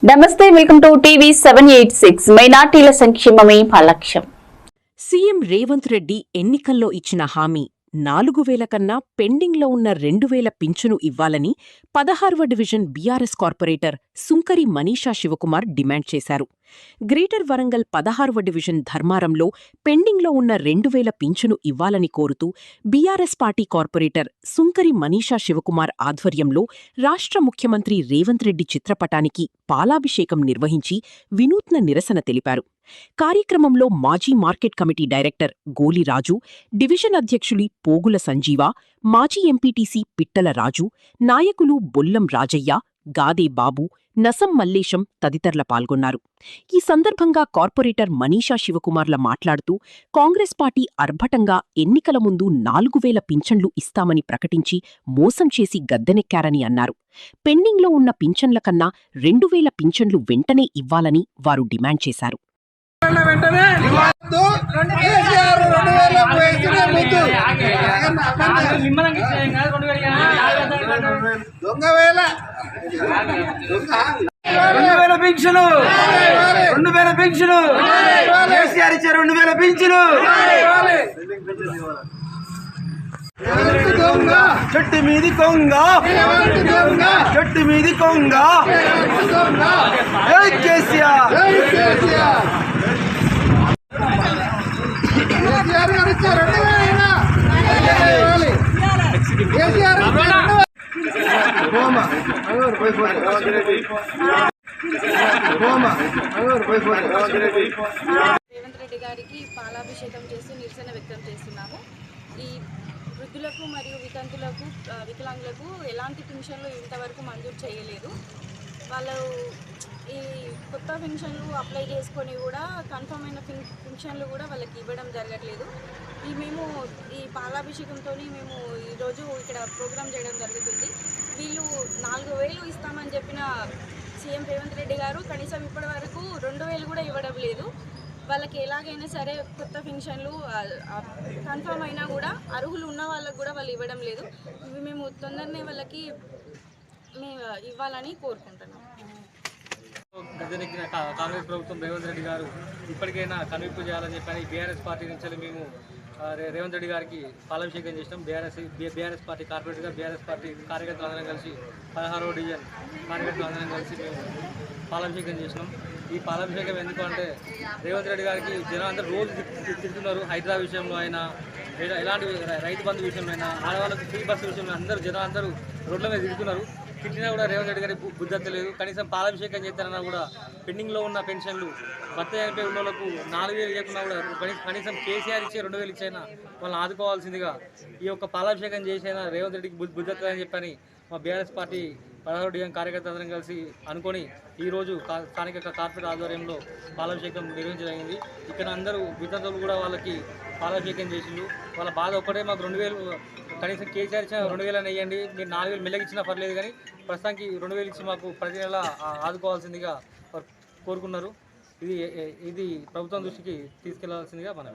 నమస్తే, welcome to TV 786. మైనార్టీల సంక్షేమమే మా లక్ష్యం. సీఎం రేవంత్ రెడ్డి ఎన్నికల్లో ఇచ్చిన హామీ 4,000 కన్నా పెండింగ్లో ఉన్న 2,000 పింఛను ఇవ్వాలని 16వ డివిజన్ బీఆర్ఎస్ కార్పొరేటర్ సుంకరి మనీషా శివకుమార్ డిమాండ్ చేశారు. గ్రేటర్ వరంగల్ 16వ డివిజన్ ధర్మారంలో పెండింగ్లో ఉన్న 2,000 పింఛను ఇవ్వాలని కోరుతూ బీఆర్ఎస్ పార్టీ కార్పొరేటర్ సుంకరి మనీషా శివకుమార్ ఆధ్వర్యంలో రాష్ట్ర ముఖ్యమంత్రి రేవంత్ రెడ్డి చిత్రపటానికి పాలాభిషేకం నిర్వహించి వినూత్న నిరసన తెలిపారు. కార్యక్రమంలో మాజీ మార్కెట్ కమిటీ డైరెక్టర్ గోలిరాజు, డివిజన్ అధ్యక్షులు పోగుల సంజీవ, మాజీ ఎంపీటీసీ పిట్టల రాజు, నాయకులు బొల్లం రాజయ్య, గాదే బాబు, నసం మల్లేశం తదితరుల పాల్గొన్నారు. ఈ సందర్భంగా కార్పొరేటర్ మనీషా శివకుమార్ల మాట్లాడుతూ కాంగ్రెస్ పార్టీ అర్భటంగా ఎన్నికల ముందు 4,000 పింఛన్లు ఇస్తామని ప్రకటించి మోసం చేసి గద్దెనెక్కారని అన్నారు. పెండింగ్లో ఉన్న పింఛన్ల కన్నా 2,000 పింఛన్లు వెంటనే ఇవ్వాలని వారు డిమాండ్ చేశారు. పింఛను 2,000 పింఛను కేసీఆర్ ఇచ్చే 2,000 పింఛను చెట్టు మీది కొంగ చెట్టు మీది కొంగ కేసీఆర్ రేవంత్ రెడ్డి గారికి పాలాభిషేకం చేస్తూ నిరసన వ్యక్తం చేస్తున్నాము. ఈ వృద్ధులకు మరియు వికలాంగులకు ఎలాంటి పెన్షన్లు ఇంతవరకు మంజూరు చేయలేదు. వాళ్ళు ఈ కొత్త పెన్షన్లు అప్లై చేసుకొని కూడా కన్ఫర్మ్ అయిన పెన్షన్లు కూడా వాళ్ళకి ఇవ్వడం జరగట్లేదు. మేము ఈ పాలాభిషేకంతో మేము ఈరోజు ఇక్కడ ప్రోగ్రాం చేయడం జరుగుతుంది. వీళ్ళు 4,000 ఇస్తామని చెప్పిన సీఎం రేవంత్ రెడ్డి గారు కనీసం ఇప్పటి వరకు 2,000 కూడా ఇవ్వడం లేదు. వాళ్ళకి ఎలాగైనా సరే కొత్త పెన్షన్లు కన్ఫర్మ్ అయినా కూడా అర్హులు ఉన్న వాళ్ళకు కూడా వాళ్ళు ఇవ్వడం లేదు. మేము తొందరనే వాళ్ళకి ఇవ్వాలని కోరుకుంటున్నాం. గద్దెనెక్కిన కాంగ్రెస్ ప్రభుత్వం రేవంత్ రెడ్డి గారు ఇప్పటికైనా కనువిప్పు చేయాలని చెప్పని బీఆర్ఎస్ పార్టీ నుంచి మేము రేవంత్ రెడ్డి గారికి పాలాభిషేకం చేసినాం. బీఆర్ఎస్ పార్టీ కార్పొరేటర్గా బీఆర్ఎస్ పార్టీ కార్యకర్తలు అందరం కలిసి 16వ డివిజన్ కార్యకర్తలు అందరం కలిసి మేము పాలాభిషేకం చేసినాం. ఈ పాలాభిషేకం ఎందుకు అంటే రేవంత్ రెడ్డి గారికి జనం అందరూ రోజు తిరుగుతున్నారు. హైదరాబాద్ విషయంలో అయినా ఎలాంటి రైతు బంధు విషయంలో అయినా ఆడవాళ్ళకి ఫ్రీ బస్సు విషయంలో అందరూ రోడ్ల మీద తిరుగుతున్నారు. తిట్టినా కూడా రేవంత్ రెడ్డి గారికి బుద్ధి కనీసం పాలాభిషేకం చేస్తారన్నా కూడా పెండింగ్లో ఉన్న పెన్షన్లు భర్త చనిపోయి ఉన్న వాళ్ళకు 4,000 ఇవ్వకుండా కూడా కనీసం కేసీఆర్ ఇచ్చే 2,000 ఇచ్చైనా వాళ్ళని ఆదుకోవాల్సిందిగా ఈ యొక్క పాలాభిషేకం చేసైనా రేవంత్ రెడ్డికి బుద్ధి అని చెప్పని మా బీఆర్ఎస్ పార్టీ 16వ డివిజన్ కార్యకర్తలందరం కలిసి అనుకొని ఈరోజు స్థానిక కార్పొరేట్ ఆధ్వర్యంలో పాలాభిషేకం నిర్వహించడం. ఇక్కడ అందరూ వితంతువులు కూడా వాళ్ళకి పాలాభిషేకం చేసిండు. వాళ్ళ బాధ ఒక్కటే, మాకు 2,000 కనీసం కేసీఆర్ ఇచ్చిన 2,000 వేయండి, మీరు 4,000 మెల్లగిచ్చినా పర్లేదు, కానీ ప్రస్తుతానికి 2,000 ఇచ్చి మాకు ప్రతి నెల ఆదుకోవాల్సిందిగా కోరుకున్నారు. ఇది ప్రభుత్వం దృష్టికి తీసుకెళ్లాల్సిందిగా మనం